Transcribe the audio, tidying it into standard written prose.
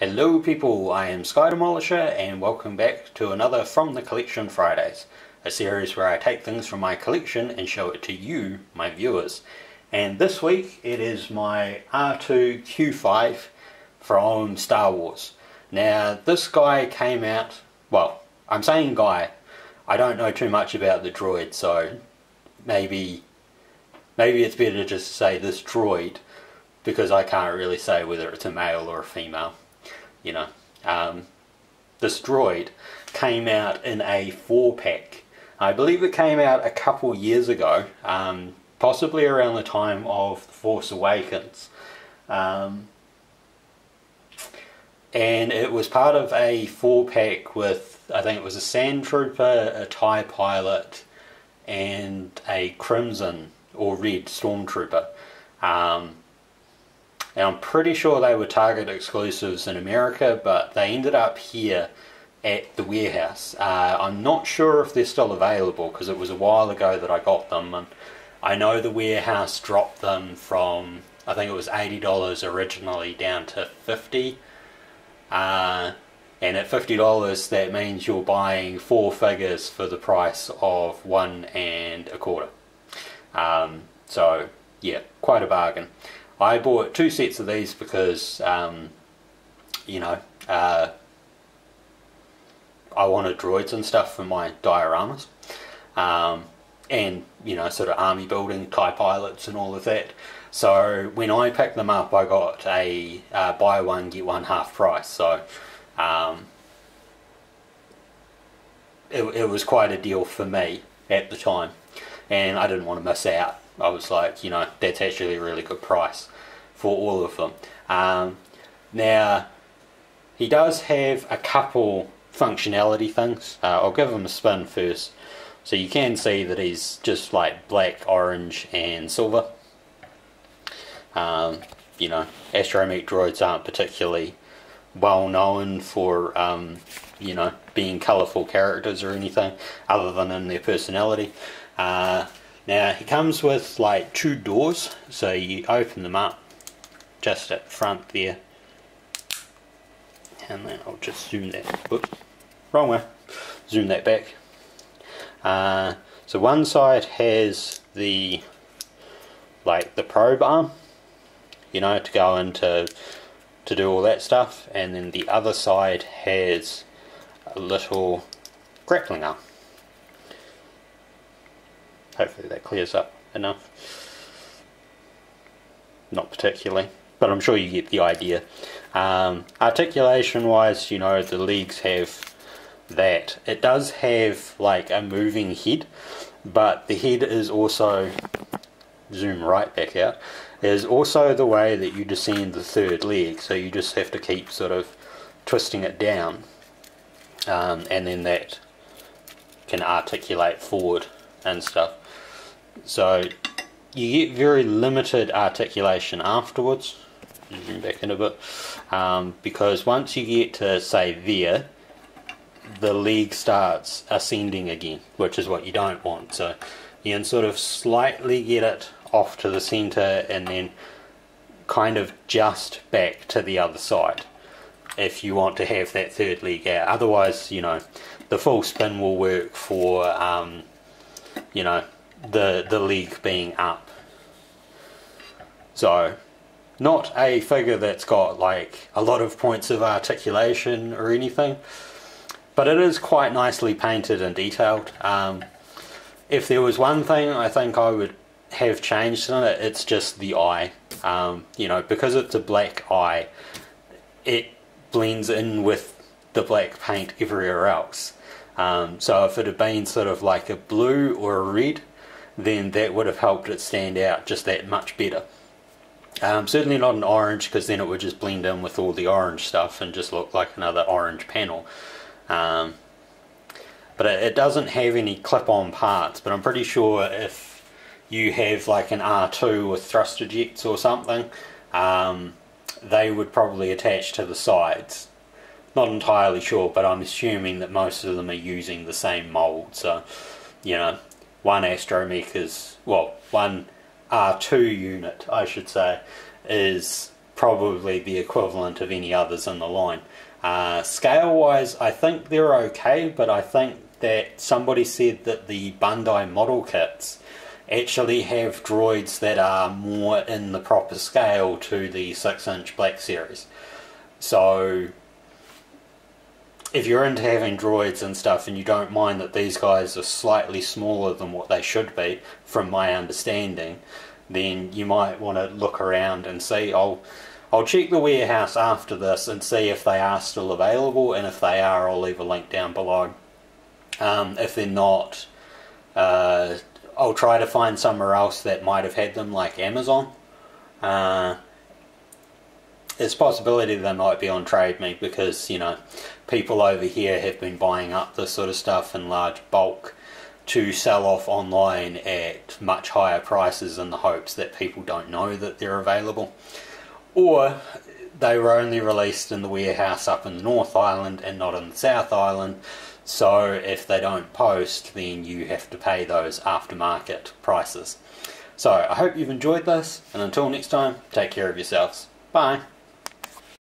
Hello people, I am Sky Demolisher and welcome back to another From the Collection Fridays, a series where I take things from my collection and show it to you, my viewers. And this week it is my R2-Q5 from Star Wars. Now this guy came out, well, I'm saying guy, I don't know too much about the droid, so maybe it's better to just say this droid, because I can't really say whether it's a male or a female. You know, this droid came out in a 4-pack. I believe it came out a couple years ago, possibly around the time of The Force Awakens. And it was part of a 4-pack with, I think it was a Sand Trooper, a TIE Pilot, and a Crimson or Red Stormtrooper. And I'm pretty sure they were Target exclusives in America, but they ended up here at the warehouse. I'm not sure if they're still available because it was a while ago that I got them, and I know the warehouse dropped them from, I think it was $80 originally down to $50. And at $50 that means you're buying 4 figures for the price of 1 1/4. So yeah, quite a bargain. I bought 2 sets of these because, you know, I wanted droids and stuff for my dioramas, and, you know, sort of army building, TIE pilots and all of that. So when I picked them up, I got a buy one, get one half price. So it was quite a deal for me at the time, and I didn't want to miss out. I was like, you know, that's actually a really good price for all of them. Now, he does have a couple functionality things. I'll give him a spin first. So you can see that he's just like black, orange and silver. You know, astromech droids aren't particularly well known for, you know, being colourful characters or anything other than in their personality. Now he comes with like 2 doors, so you open them up just at the front there, and then I'll just zoom that, whoops, wrong way, zoom that back. So one side has the, like the probe arm, you know, to go into to do all that stuff, and then the other side has a little grappling arm. Hopefully that clears up enough. Not particularly, but I'm sure you get the idea. Articulation wise, you know, the legs have that. It does have like a moving head, but the head is also, zoom right back out, is also the way that you descend the 3rd leg, so you just have to keep sort of twisting it down, and then that can articulate forward and stuff. So you get very limited articulation afterwards. Zoom back in a bit, because once you get to say there, the leg starts ascending again, which is what you don't want. So you can sort of slightly get it off to the center and then kind of just back to the other side if you want to have that 3rd leg out. Otherwise, you know, the full spin will work for, you know, the leg being up. So not a figure that's got like a lot of points of articulation or anything, but it is quite nicely painted and detailed. If there was one thing I think I would have changed in it, it's just the eye. You know, because it's a black eye, it blends in with the black paint everywhere else. So if it had been sort of like a blue or a red, then that would have helped it stand out just that much better. Certainly not an orange, because then it would just blend in with all the orange stuff and just look like another orange panel. But it doesn't have any clip-on parts, but I'm pretty sure if you have like an R2 with thruster jets or something, they would probably attach to the sides. Not entirely sure, but I'm assuming that most of them are using the same mold. So, you know, one astromech is, well, one R2 unit, I should say, is probably the equivalent of any others in the line. Scale wise, I think they're okay, but I think that somebody said that the Bandai model kits actually have droids that are more in the proper scale to the 6-inch Black Series. So if you're into having droids and stuff and you don't mind that these guys are slightly smaller than what they should be, from my understanding, then you might want to look around and see. I'll check the warehouse after this and see if they are still available, and if they are, I'll leave a link down below. If they're not, I'll try to find somewhere else that might have had them, like Amazon. There's a possibility they might be on Trade Me, because, you know, people over here have been buying up this sort of stuff in large bulk to sell off online at much higher prices in the hopes that people don't know that they're available. Or they were only released in the warehouse up in the North Island and not in the South Island, so if they don't post, then you have to pay those aftermarket prices. So I hope you've enjoyed this, and until next time, take care of yourselves. Bye.